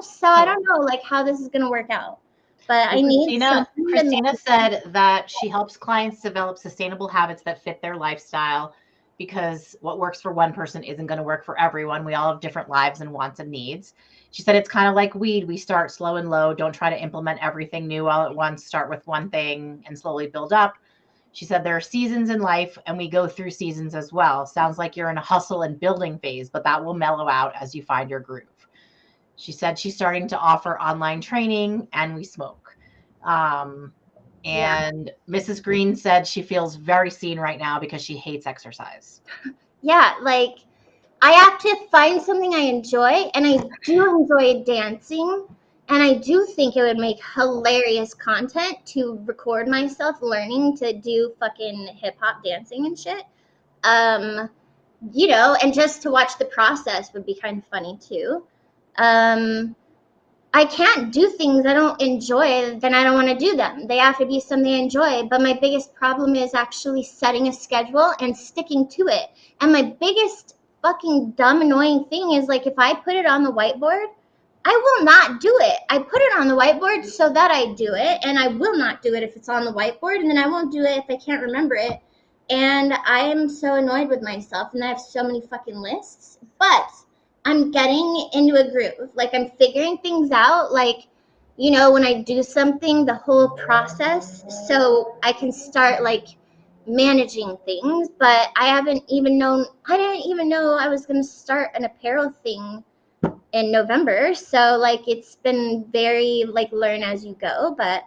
So I don't know, like, how this is gonna work out. But I Well, need Christina, someone to Christina manage. said that she helps clients develop sustainable habits that fit their lifestyle, because what works for one person isn't going to work for everyone. We all have different lives and wants and needs. She said it's kind of like weed. We start slow and low. Don't try to implement everything new all at once. Start with one thing and slowly build up. She said there are seasons in life and we go through seasons as well. Sounds like you're in a hustle and building phase, but that will mellow out as you find your groove. She said she's starting to offer online training and we smoke. Um, Yeah. and Mrs. Green said she feels very seen right now because she hates exercise. Yeah, like, I have to find something I enjoy, and I do enjoy dancing. And I do think it would make hilarious content to record myself learning to do fucking hip hop dancing and shit. Um, and just to watch the process would be kind of funny too. Um, I can't do things I don't enjoy, then I don't want to do them. They have to be something I enjoy. But my biggest problem is actually setting a schedule and sticking to it. And my biggest fucking dumb annoying thing is, like, if I put it on the whiteboard, I will not do it. I put it on the whiteboard so that I do it, and I will not do it if it's on the whiteboard, and then I won't do it if I can't remember it. And I am so annoyed with myself, and I have so many fucking lists. But I'm getting into a groove. Like, I'm figuring things out. Like, you know, when I do something, the whole process, so I can start like managing things. But I didn't even know I was going to start an apparel thing in November. So like it's been very like learn as you go. But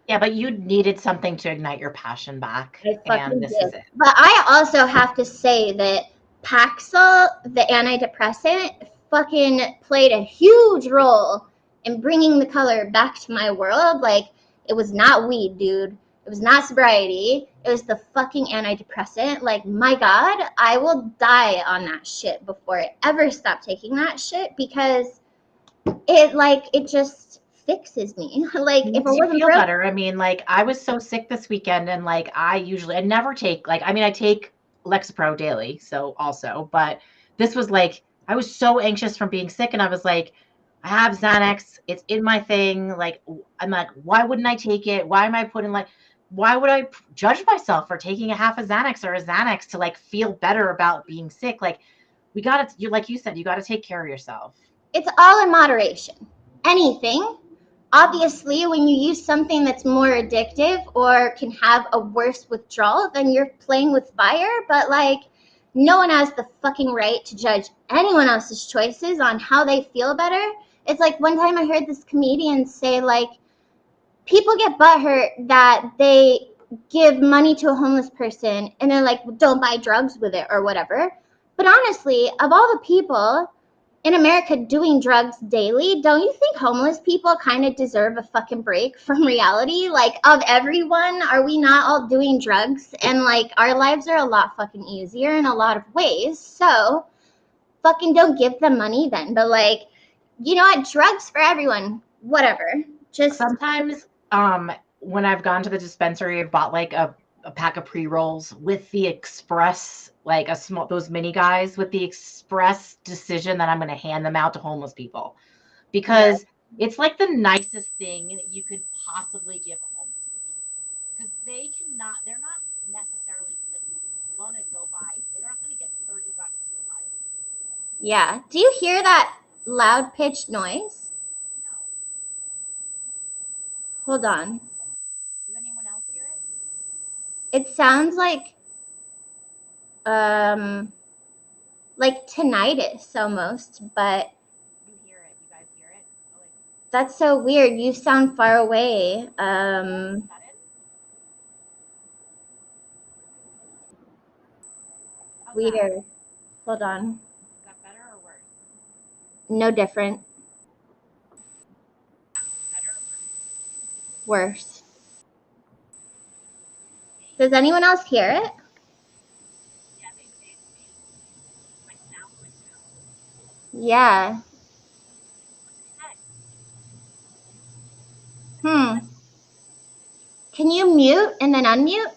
Yeah, but you needed something to ignite your passion back, I and fucking this is did. it. But I also have to say that Paxil, the antidepressant, fucking played a huge role in bringing the color back to my world. Like, it was not weed, dude. It was not sobriety. It was the fucking antidepressant. Like, my God, I will die on that shit before I ever stop taking that shit because it just fixes me. Like, if I Makes you wasn't feel broke, better. I mean, like I was so sick this weekend, and like I never take like I take Lexapro daily, so also, but this was like I was so anxious from being sick, and I was like, I have Xanax, it's in my thing. Like I'm like, why wouldn't I take it? Why am I putting like why would I judge myself for taking a half a Xanax or a Xanax to like feel better about being sick? Like we gotta you like you said, you gotta take care of yourself. it's all in moderation. Anything. Obviously, when you use something that's more addictive or can have a worse withdrawal, then you're playing with fire. But like, no one has the fucking right to judge anyone else's choices on how they feel better. It's like one time I heard this comedian say, like, people get butthurt that they give money to a homeless person and they're like, well, don't buy drugs with it or whatever. But honestly, of all the people in America doing drugs daily, don't you think homeless people kind of deserve a fucking break from reality? Like, of everyone, are we not all doing drugs? And like, our lives are a lot fucking easier in a lot of ways. So, fucking don't give them money then. But like, you know what? Drugs for everyone. Whatever. Just, Sometimes, when I've gone to the dispensary, I've bought like a pack of pre-rolls with the express, like a small, those mini guys with the express decision that I'm going to hand them out to homeless people yeah. because it's like the nicest thing that you could possibly give a homeless person because they're not necessarily going to go buy, they're not going to get $30 to go buy them. Yeah. Do you hear that loud pitched noise? No. Hold on. Does anyone else hear it? It sounds um like tinnitus almost, but You hear it. You guys hear it? Oh, wait. that's so weird. You sound far away. All of a sudden? How's that? Weird. Hold on. Is that better or worse? No different. Better or worse? Worse. Does anyone else hear it? Yeah, they say it's me. My sound went down. Yeah. What the heck? Hmm. Can you mute and then unmute?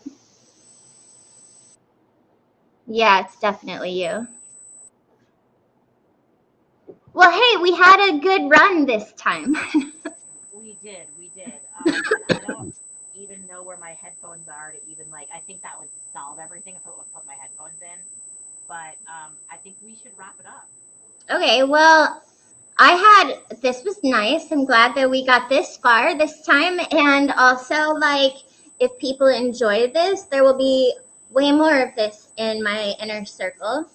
Yeah, it's definitely you. Well, hey, we had a good run this time. We did, we did. And I don't even know where my headphones are to even like. I think that would solve everything if I would put my headphones in. But I think we should wrap it up. Okay, well, this was nice. I'm glad that we got this far this time. And also, like, if people enjoy this, there will be way more of this in my inner circle.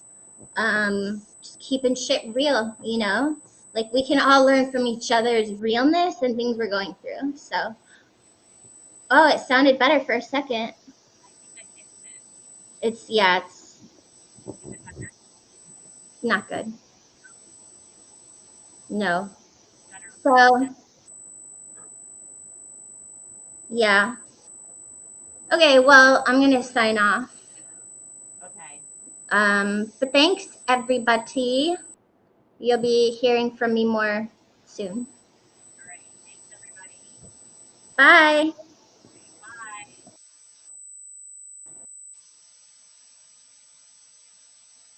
Just keeping shit real, you know? Like, we can all learn from each other's realness and things we're going through. So, oh, it sounded better for a second. I think I fixed it. It's Is it better? not good. No. Better or worse? So, yeah. Okay, well, I'm going to sign off. Okay. But thanks, everybody. You'll be hearing from me more soon. All right. Thanks, everybody. Bye.